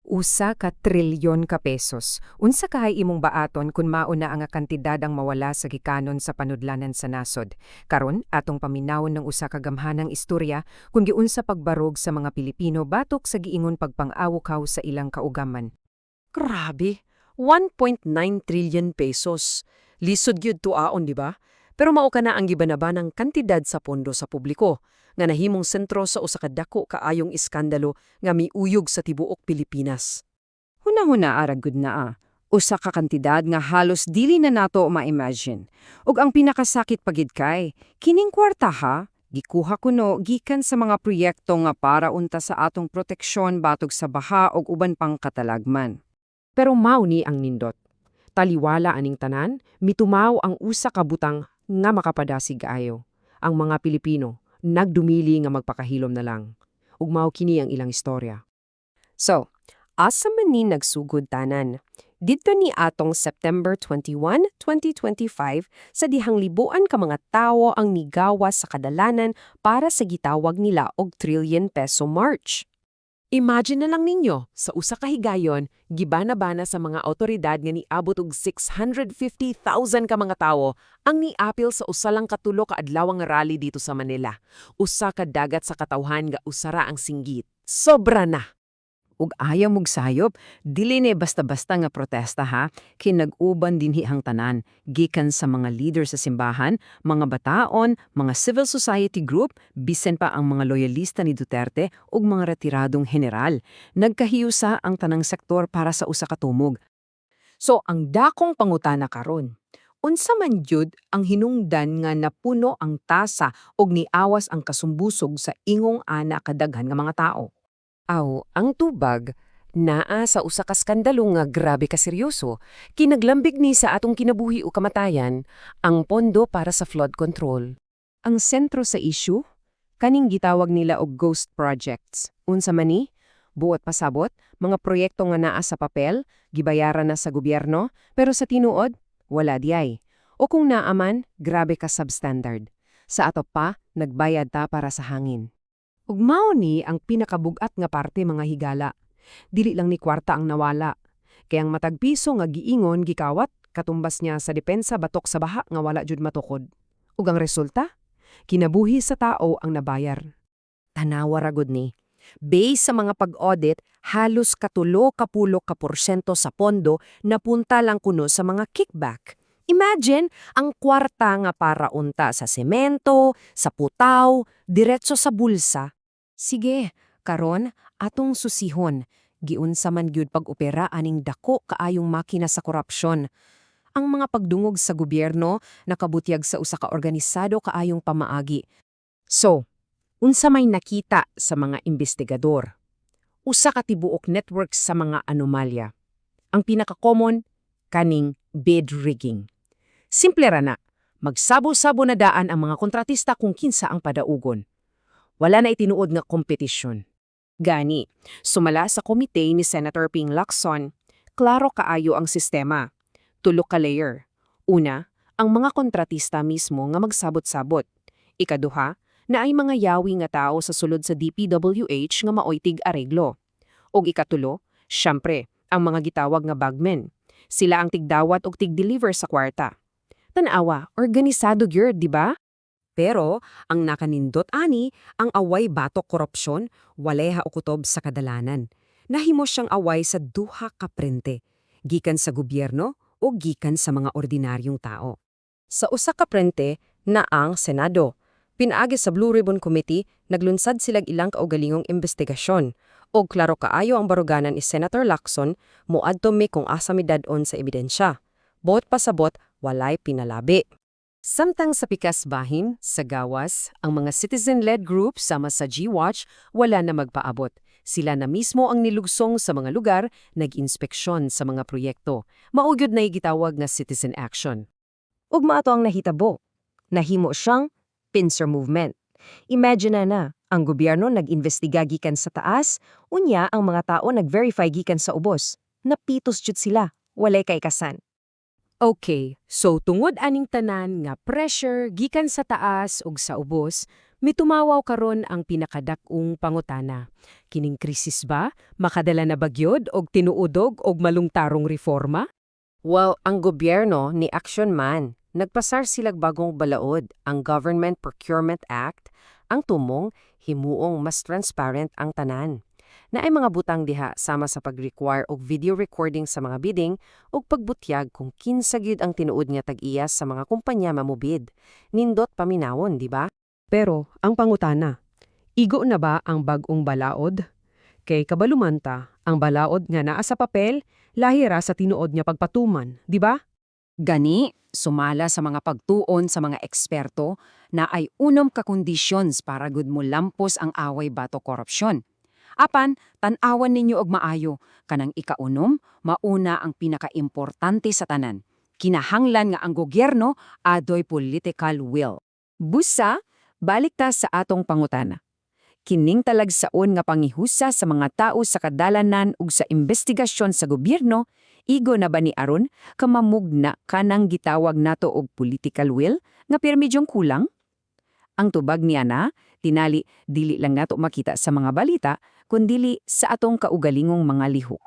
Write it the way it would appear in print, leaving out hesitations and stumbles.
Usa ka trilyon ka pesos. Unsa kahay imong baaton kung mauna ang kantidad ang mawala sa gikanon sa panudlanan sa nasod. Karon atong paminawon ng usa ka gamhanang istorya kung giunsa pagbarog sa mga Pilipino batok sa giingon pagpang-awukaw sa ilang kaugaman. Grabe, 1.9 trillion pesos. Lisod gyud tuaon, di ba? Pero mao ka na ang gibanaba ng kantidad sa pondo sa publiko, nga nahimong sentro sa usa ka dako kaayong iskandalo nga miuyog sa tibuok Pilipinas. Hunahuna aragud na usa ka kantidad nga halos dili na nato ma-imagine. Ug ang pinakasakit pagid kay, kining kwarta gikuha kuno gikan sa mga proyekto nga para unta sa atong proteksyon batog sa baha ug uban pang katalagman. Pero mao ni ang nindot. Taliwala aning tanan, mitumaw ang usa ka butang nga makapadasig ayo. Ang mga Pilipino nagdumili nga magpakahilom na lang. Ug mao kini ang ilang istorya. So, asa man ni nagsugod tanan? Dito ni atong September 21, 2025 sa dihang libuan ka mga tawo ang nigawas sa kadalanan para sa gitawag nila og trillion peso march. Imagine na lang ninyo, sa usa ka higayon, gibana-bana sa mga awtoridad nga niabot og 650,000 ka mga tawo ang niapil sa usa lang katulo ka adlawang rally dito sa Manila. Usa ka dagat sa katawhan nga usara ang singgit. Sobra na! Ug ayaw mog sayop, dili ni basta-basta nga protesta kinag-uban dinhi hang tanan, gikan sa mga leader sa simbahan, mga bataon, mga civil society group, bisan pa ang mga loyalista ni Duterte ug mga retiradong general. Nagkahiyusa ang tanang sektor para sa usa ka tumog. So ang dakong pangutana karon, unsa man jud ang hinungdan nga napuno ang tasa ug niawas ang kasumbusog sa ingong ana kadaghan nga mga tao? Ang tubag, naa sa usa ka skandalo nga grabe ka seryoso, kinaglambig ni sa atong kinabuhi o kamatayan, ang pondo para sa flood control. Ang sentro sa issue, kaning gitawag nila og ghost projects. Unsa man ni? Buot pasabot, mga proyekto nga naa sa papel, gibayaran na sa gobyerno, pero sa tinuod, wala diay. O kung naaman, grabe ka substandard. Sa ato pa, nagbayad ta para sa hangin. Ug mao ni ang pinakabugat nga parte mga higala. Dili lang ni kwarta ang nawala. Kaya ang matag piso nga giingon gikawat, katumbas niya sa depensa batok sa baha nga wala jud matukod. Ug ang resulta? Kinabuhi sa tao ang nabayar. Tanawa ra gud ni. Based sa mga pag-audit, halos katulo kapulo ka porsyento sa pondo napunta lang kuno sa mga kickback. Imagine, ang kwarta nga para unta sa semento, sa putaw, diretso sa bulsa. Sige, karon atong susihon. Giunsa man gyud pag-opera aning dako kaayong makina sa korupsyon. Ang mga pagdungog sa gobyerno nakabutyag sa usa ka organisado kaayong pamaagi. So, unsa may nakita sa mga investigador? Usa ka tibuok network sa mga anomalya. Ang pinaka-common, kaning bid rigging. Simple ra na, magsabo-sabo na daan ang mga kontratista kung kinsa ang padaugon. Wala na itinuod nga kompetisyon. Gani, sumala sa komite ni Senator Ping Lacson, klaro kaayo ang sistema. Tulo ka layer. Una, ang mga kontratista mismo nga magsabot-sabot. Ikaduha, na ay mga yawi nga tao sa sulod sa DPWH nga maoy tig-areglo. Og ikatulo, syempre, ang mga gitawag nga bagmen. Sila ang tigdawat og tig-deliver sa kwarta. Tanawa, organisado gyud, di ba? Pero, ang nakanindot ani, ang away batok korupsyon, waleha o kutob sa kadalanan. Nahimo siyang away sa duha ka prente, gikan sa gobyerno o gikan sa mga ordinaryong tao. Sa usa ka prente na ang Senado. Pinaagi sa Blue Ribbon Committee, naglunsad silag ilang kaugalingong investigasyon. Og klaro kaayo ang baruganan ni Senator Lacson, muadto mi kung asa mi dadon sa ebidensya. Bot pasabot, walay pinalabi. Samtang sa pikas bahin, sa gawas, ang mga citizen-led group sama sa G-Watch wala na magpaabot. Sila na mismo ang nilugsong sa mga lugar, nag-inspeksyon sa mga proyekto. Maugyod na igitawag nga citizen action. Ug maato ang nahitabo. Nahimo siyang pincer movement. Imagine na, ang gobyerno nag-investiga gikan sa taas, unya ang mga tao nag-verify gikan sa ubos. Napitos jud sila, walay kay kasan. Okay, so tungod aning tanan nga pressure gikan sa taas ug sa ubos, Mitumawaw karon ang pinakadak-ung pangutana. Kining krisis ba makadala na bagyod og tinuudog og malungtarong reforma? Well, ang gobyerno ni Action Man, nagpasar silag bagong balaod, ang Government Procurement Act, ang tumong himuong mas transparent ang tanan. Na ay mga butang diha sama sa pag-require og video recording sa mga bidding ug pagbutyag kung kinsa gyud ang tinuod nga tag-iyas sa mga kumpanya mamubid. Nindot paminawon, di ba? Pero, ang pangutana, igo na ba ang bagong balaod? Kay kabalumanta, ang balaod nga naa sa papel, lahira sa tinuod nga pagpatuman, di ba? Gani, sumala sa mga pagtuon sa mga eksperto na ay unom ka conditions para gud mo lampos ang away bato korupsyon. Apan, tan-awan ninyo og maayo, kanang ikaunom, mauna ang pinakaimportante sa tanan. Kinahanglan nga ang gobyerno adoy political will. Busa, balik ta sa atong pangutana. Kining talagsaon nga pangihusa sa mga tao sa kadalanan ug sa investigasyon sa gobyerno, igo na ba ni aron kamamugna kanang gitawag nato og political will nga pirmidyong kulang? Ang tubag niya na, tinali dili lang nato makita sa mga balita, kundili sa atong kaugalingong mga lihok.